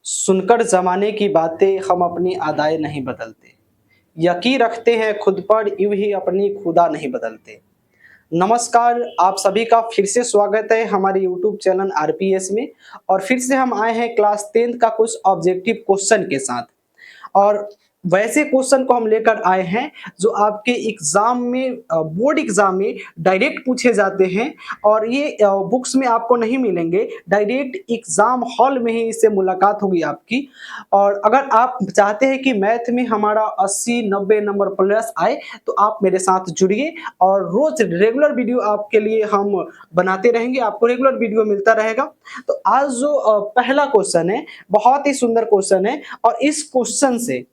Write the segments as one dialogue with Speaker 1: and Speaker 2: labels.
Speaker 1: सुनकर ज़माने की बातें हम अपनी अदाएँ नहीं बदलते। यकीन रखते हैं खुद पर यूँ ही अपनी खुदा नहीं बदलते। नमस्कार, आप सभी का फिर से स्वागत है हमारे यूट्यूब चैनल आरपीएस में और फिर से हम आए हैं क्लास 10th का कुछ ऑब्जेक्टिव क्वेश्चन के साथ। और वैसे क्वेश्चन को हम लेकर आए हैं जो आपके एग्जाम में बोर्ड एग्जाम में डायरेक्ट पूछे जाते हैं और ये बुक्स में आपको नहीं मिलेंगे, डायरेक्ट एग्जाम हॉल में ही इससे मुलाकात होगी आपकी। और अगर आप चाहते हैं कि मैथ में हमारा 80-90 नंबर प्लस आए तो आप मेरे साथ जुड़िए और रोज रेगुलर वीडियो आपके लिए हम बनाते रहेंगे, आपको रेगुलर वीडियो मिलता रहेगा। तो आज जो पहला क्वेश्चन है बहुत ही सुंदर क्वेश्चन है और इस क्वेश्चन से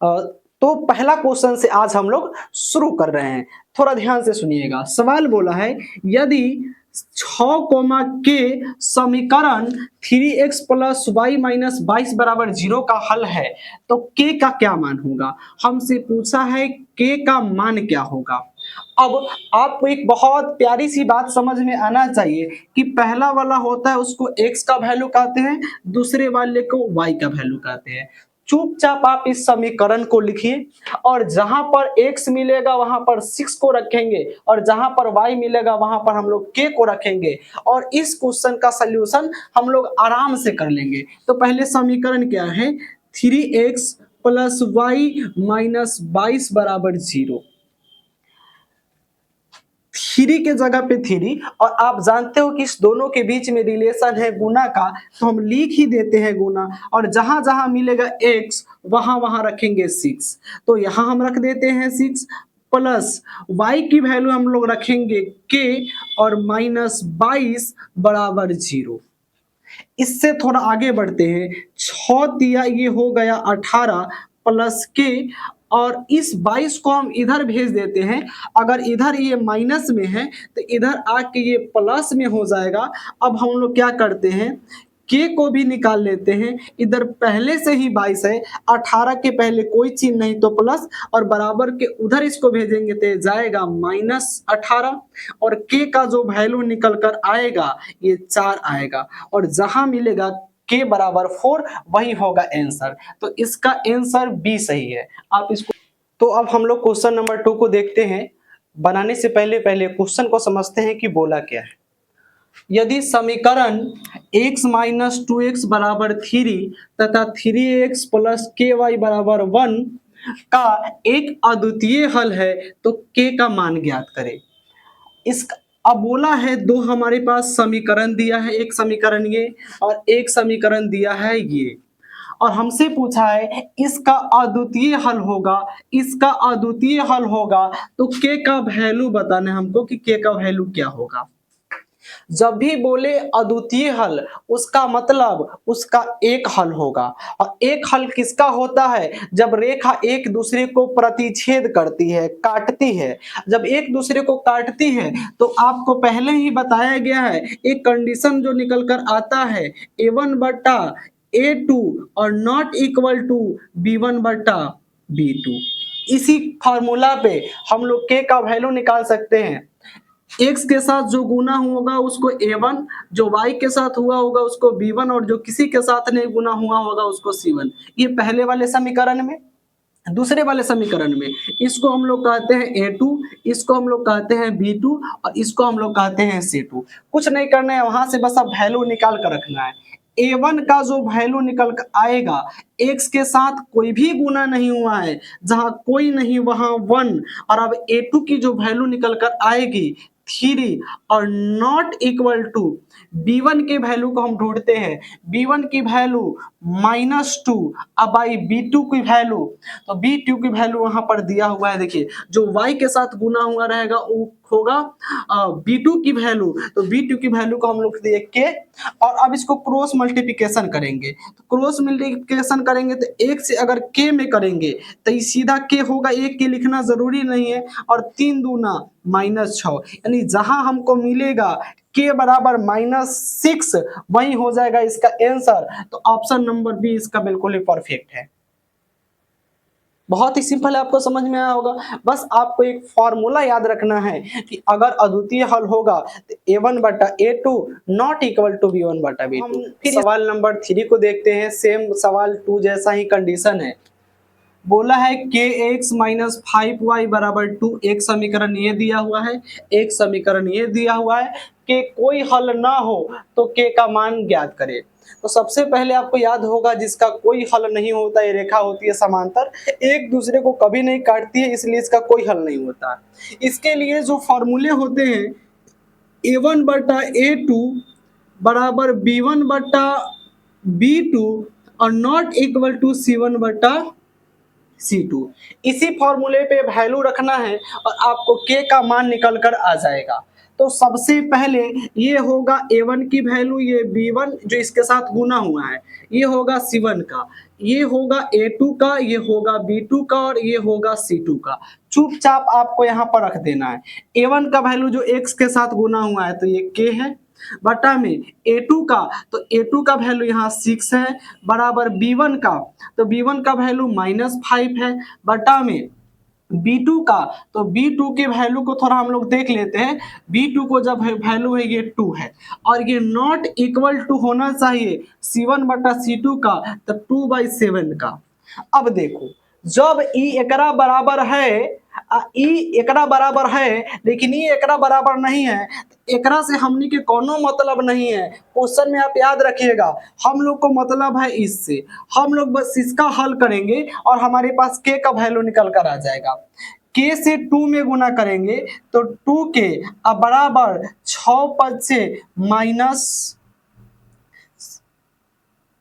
Speaker 1: तो पहला क्वेश्चन से आज हम लोग शुरू कर रहे हैं। थोड़ा ध्यान से सुनिएगा। सवाल बोला है यदि 6 कोमा के समीकरण 3x प्लस वाई माइनस 22 बराबर 0 का हल है तो k का क्या मान होगा। हमसे पूछा है k का मान क्या होगा। अब आपको एक बहुत प्यारी सी बात समझ में आना चाहिए कि पहला वाला होता है उसको x का वैल्यू कहते हैं, दूसरे वाले को y का वैल्यू कहते हैं। चुपचाप आप इस समीकरण को लिखिए और जहां पर x मिलेगा वहां पर 6 को रखेंगे और जहां पर y मिलेगा वहां पर हम लोग k को रखेंगे और इस क्वेश्चन का सलूशन हम लोग आराम से कर लेंगे। तो पहले समीकरण क्या है, 3x प्लस वाई माइनस 22 बराबर 0। 3 के जगह पे 3 और आप जानते हो कि इस दोनों के बीच में रिलेशन है गुना का, तो हम लिख ही देते हैं गुना और जहां जहां मिलेगा x वहां वहां रखेंगे 6। तो यहां हम रख देते हैं 6 प्लस y की वैल्यू हम लोग रखेंगे k और माइनस 22 बराबर 0। इससे थोड़ा आगे बढ़ते हैं, 6 दिया ये हो गया 18 प्लस के और इस 22 को हम इधर भेज देते हैं। अगर इधर ये माइनस में है तो इधर आके ये प्लस में हो जाएगा। अब हम लोग क्या करते हैं, के को भी निकाल लेते हैं। इधर पहले से ही 22 है, 18 के पहले कोई चीज नहीं तो प्लस और बराबर के उधर इसको भेजेंगे तो जाएगा माइनस 18 और के का जो वैल्यू निकल कर आएगा ये 4 आएगा और जहां मिलेगा के बराबर 4 वही होगा आंसर। तो इसका आंसर बी सही है। आप इसको तो अब हम लोग क्वेश्चन नंबर 2 को देखते हैं। बनाने से पहले पहले क्वेश्चन को समझते हैं कि बोला क्या है। यदि समीकरण x माइनस 2x बराबर 3 तथा 3x प्लस के वाई बराबर 1 का एक अद्वितीय हल है तो k का मान ज्ञात करें। इस अब बोला है दो हमारे पास समीकरण दिया है, एक समीकरण ये और एक समीकरण दिया है ये और हमसे पूछा है इसका अद्वितीय हल होगा, इसका अद्वितीय हल होगा तो k का वैल्यू बताना है हमको कि k का वैल्यू क्या होगा। जब भी बोले अद्वितीय हल उसका मतलब उसका एक हल होगा और एक हल किसका होता है, जब रेखा एक दूसरे को प्रतिच्छेद करती है, काटती है। जब एक दूसरे को काटती है तो आपको पहले ही बताया गया है एक कंडीशन जो निकल कर आता है a1 बटा a2 और नॉट इक्वल टू b1 बटा b2। इसी फॉर्मूला पे हम लोग k का वैल्यू निकाल सकते हैं। x के साथ जो गुना होगा उसको a1, जो y के साथ हुआ होगा उसको b1 और जो किसी के साथ नहीं गुना हुआ होगा उसको c1। ये पहले वाले समीकरण में। दूसरे वाले समीकरण में इसको हम लोग कहते हैं a2, इसको हम लोग कहते हैं b2 और इसको हम लोग कहते हैं c2। कुछ नहीं करना है, वहां से बस अब वैल्यू निकाल कर रखना है। a1 का जो वैल्यू निकल कर आएगा, x के साथ कोई भी गुना नहीं हुआ है, जहां कोई नहीं वहां 1 और अब a2 की जो वैल्यू निकल कर आएगी 3 और नॉट इक्वल टू b1 के वैल्यू को हम ढूंढते हैं, b1 की वैल्यू -2 अब आई b2 की वैल्यू, तो b2 की वैल्यू वहां पर दिया हुआ है। देखिए जो y के साथ गुना हुआ रहेगा वो होगा b2 की वैल्यू, तो b2 की वैल्यू को हम लोग दिए k और अब इसको क्रॉस मल्टीप्लिकेशन करेंगे। तो क्रॉस मल्टीप्लिकेशन करेंगे तो एक से अगर k में करेंगे तो ये सीधा k होगा, एक के लिखना जरूरी नहीं है और 3 दूना -6 यानी जहां हमको मिलेगा k बराबर -6 वही हो जाएगा इसका आंसर। तो ऑप्शन नंबर बी इसका बिल्कुल ही परफेक्ट है। बहुत ही सिंपल है, आपको समझ में आया होगा। बस आपको एक फॉर्मूला याद रखना है कि अगर अद्वितीय हल होगा तो a1 बटा a2 not equal to b1 बटा b2। हम फिर सवाल नंबर 3 को देखते हैं। सेम सवाल 2 जैसा ही कंडीशन है। बोला है kx माइनस 5y बराबर 2, एक समीकरण ये दिया हुआ है, एक समीकरण ये दिया हुआ है कि कोई हल ना हो तो k का मान ज्ञात करें। तो सबसे पहले आपको याद होगा जिसका कोई हल नहीं होता, ये रेखा होती है समांतर, एक दूसरे को कभी नहीं काटती है, इसलिए इसका कोई हल नहीं होता। इसके लिए जो फॉर्मूले होते हैं a1 बटा a2 बराबर b1 बटा b2 और नॉट इक्वल टू c1 बटा C2, इसी फॉर्मूले पे वैल्यू रखना है और आपको K का मान निकल कर आ जाएगा। तो सबसे पहले ये होगा A1 की वैल्यू, ये B1 जो इसके साथ गुना हुआ है, ये होगा C1 का, ये होगा A2 का, ये होगा B2 का और ये होगा C2 का। चुपचाप आपको यहाँ पर रख देना है। A1 का वैल्यू जो X के साथ गुना हुआ है तो ये K है, बटा में A2 का, तो A2 का वैल्यू यहाँ 6 है, बराबर B1 का, तो B1 का वैल्यू -5 है, बटा में B2 का, तो B2 के वैल्यू को थोड़ा हम लोग देख लेते हैं। B2 को जब वैल्यू है ये 2 है और ये नॉट इक्वल टू होना चाहिए C1 बटा C2 का, तो 2/7 का। अब देखो जब ई एकरा बराबर है, ई एकरा बराबर है लेकिन ई एकरा बराबर नहीं है, एकरा से हमनी के कोनो मतलब नहीं है। क्वेश्चन में आप याद रखिएगा, हम लोग को मतलब है इससे, हम लोग बस इसका हल करेंगे और हमारे पास के का वैल्यू निकल कर आ जाएगा। के से 2 में गुना करेंगे तो 2 के अब बराबर 6 पद से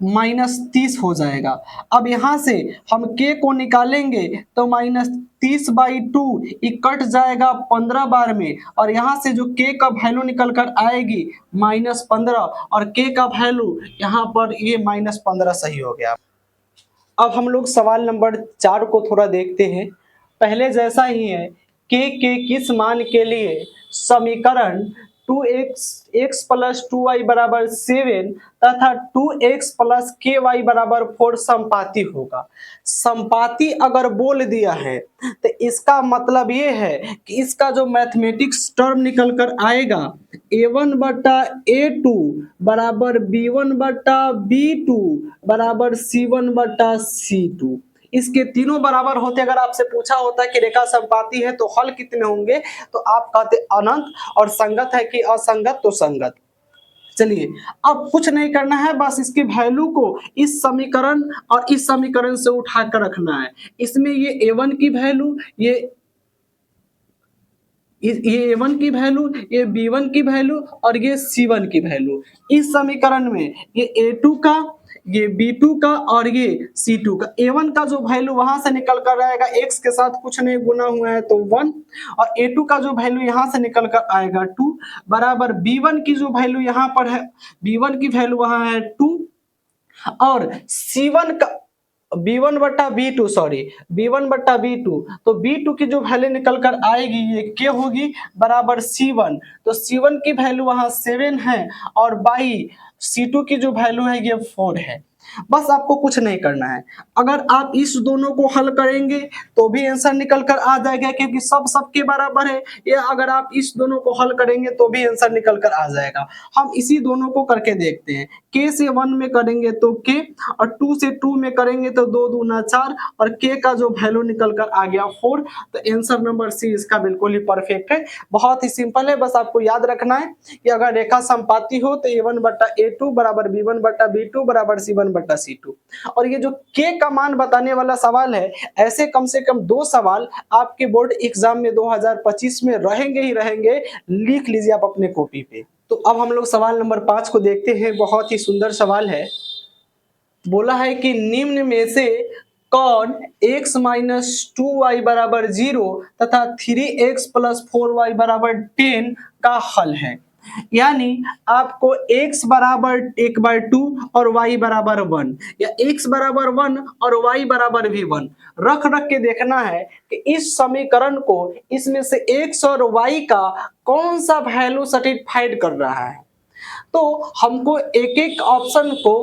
Speaker 1: -30 हो जाएगा। अब यहाँ से हम k को निकालेंगे तो -30/2 ये कट जाएगा 15 बार में और यहाँ से जो k का वैल्यू निकल कर आएगी -15 और k का वैल्यू यहाँ पर ये -15 सही हो गया। अब हम लोग सवाल नंबर 4 को थोड़ा देखते हैं। पहले जैसा ही है, k के किस मान के लिए समीकरण 2x प्लस 2y बराबर 7 तथा 2x प्लस ky बराबर 4 संपाती होगा। संपाती अगर बोल दिया है तो इसका मतलब ये है कि इसका जो मैथमेटिक्स टर्म निकल कर आएगा a1 बटा a2 बराबर b1 बटा b2 बराबर c1 बटा c2। इसके तीनों बराबर होते, अगर आपसे पूछा होता कि रेखा संपाती है तो हल कितने होंगे, तो आप कहते अनंत, और संगत है कि असंगत तो संगत। चलिए अब कुछ नहीं करना है, बस इसकी वैल्यू को इस समीकरण और इस समीकरण से उठा कर रखना है। इसमें ये a1 की वैल्यू, ये a1 की वैल्यू, ये b1 की वैल्यू और ये c1 की वैल्यू, इस समीकरण में ये a2 का, ये b2 का और ये c2 का। a1 का जो वैल्यू वहां से निकल कर आएगा, x के साथ कुछ नहीं गुना हुआ है तो 1, और a2 का जो वैल्यू यहां से निकल कर आएगा 2 बराबर b1 की जो वैल्यू यहाँ पर है, b1 की वैल्यू वहां है 2 और c1 का b1 बट्टा b2, सॉरी b1 बट्टा b2, तो b2 की जो वैल्यू निकल कर आएगी ये k होगी बराबर c1, तो c1 की वैल्यू वहां 7 है और बाई c2 की जो वैल्यू है ये 4 है। बस आपको कुछ नहीं करना है, अगर आप इस दोनों को हल करेंगे तो भी आंसर निकल कर आ जाएगा क्योंकि सब सबके बराबर है, या अगर आप इस दोनों को हल करेंगे तो भी आंसर निकल कर आ जाएगा। हम इसी दोनों को करके देखते हैं। k से 1 में करेंगे तो k और 2 से 2 में करेंगे तो 2 दूना 4 और k का जो वैल्यू निकल कर आ गया 4, तो आंसर नंबर सी इसका बिल्कुल ही परफेक्ट है। बहुत ही सिंपल है, बस आपको याद रखना है कि अगर रेखा संपाती हो तो a1 बटा a2 बराबर b1 बटा b2 बराबर c1 बटा c2। और ये जो k का मान बताने वाला सवाल है, ऐसे कम से कम 2 सवाल आपके बोर्ड एग्जाम में 2025 में रहेंगे ही रहेंगे, लिख लीजिए आप अपने कॉपी पे। तो अब हम लोग सवाल नंबर 5 को देखते हैं। बहुत ही सुंदर सवाल है। बोला है कि निम्न में से कौन x माइनस 2y बराबर 0 तथा 3x प्लस 4y बराबर 10 का हल है। यानी आपको x बराबर 1/2 और y बराबर 1, या x बराबर 1 और y बराबर भी 1 रख के देखना है कि इस समीकरण को, इसमें से x और y का कौन सा वैल्यू सेटिस्फाइड कर रहा है। तो हमको एक एक ऑप्शन को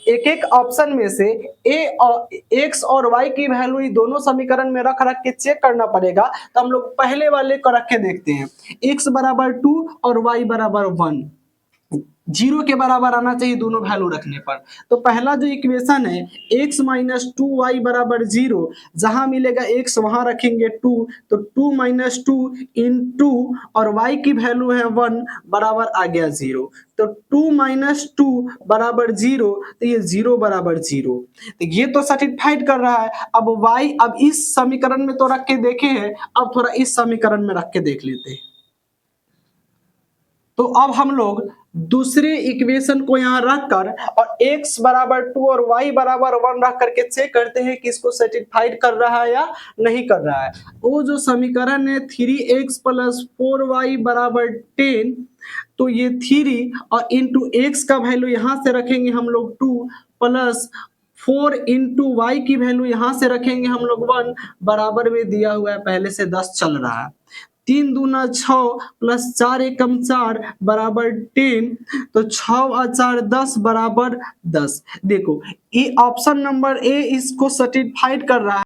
Speaker 1: एक एक ऑप्शन में से ए और एक्स और वाई की वैल्यू दोनों समीकरण में रख रख के चेक करना पड़ेगा। तो हम लोग पहले वाले को रख के देखते हैं। एक्स बराबर 2 और वाई बराबर 1, 0 के बराबर आना चाहिए दोनों वैल्यू रखने पर। तो पहला जो इक्वेशन है x माइनस 2y बराबर 0, जहां मिलेगा x वहां रखेंगे 2, तो 2 माइनस 2 इंटू और y की वैल्यू है 1 बराबर आ गया 0। तो 2 माइनस 2 बराबर 0, तो ये 0 बराबर 0। तो ये तो सर्टिफाइड कर रहा है। अब y अब इस समीकरण में तो रख के देखे हैं, अब थोड़ा इस समीकरण में रख के देख लेते हैं। तो अब हम लोग दूसरे इक्वेशन को यहाँ रखकर और x बराबर 2 और y बराबर 1 रख करके चेक करते हैं कि इसको सेटिस्फाइड कर रहा है या नहीं कर रहा है। वो जो समीकरण है 3x प्लस 4y बराबर 10, तो ये 3 और इंटू एक्स का वैल्यू यहाँ से रखेंगे हम लोग 2 प्लस 4 इंटू वाई की वैल्यू यहाँ से रखेंगे हम लोग 1 बराबर में दिया हुआ है पहले से 10 चल रहा है। 3 दूना 6 प्लस 4 एकम 4 बराबर 10, तो 6 और 4 10 बराबर 10। देखो ये ऑप्शन नंबर ए इसको सर्टिफाइड कर रहा है।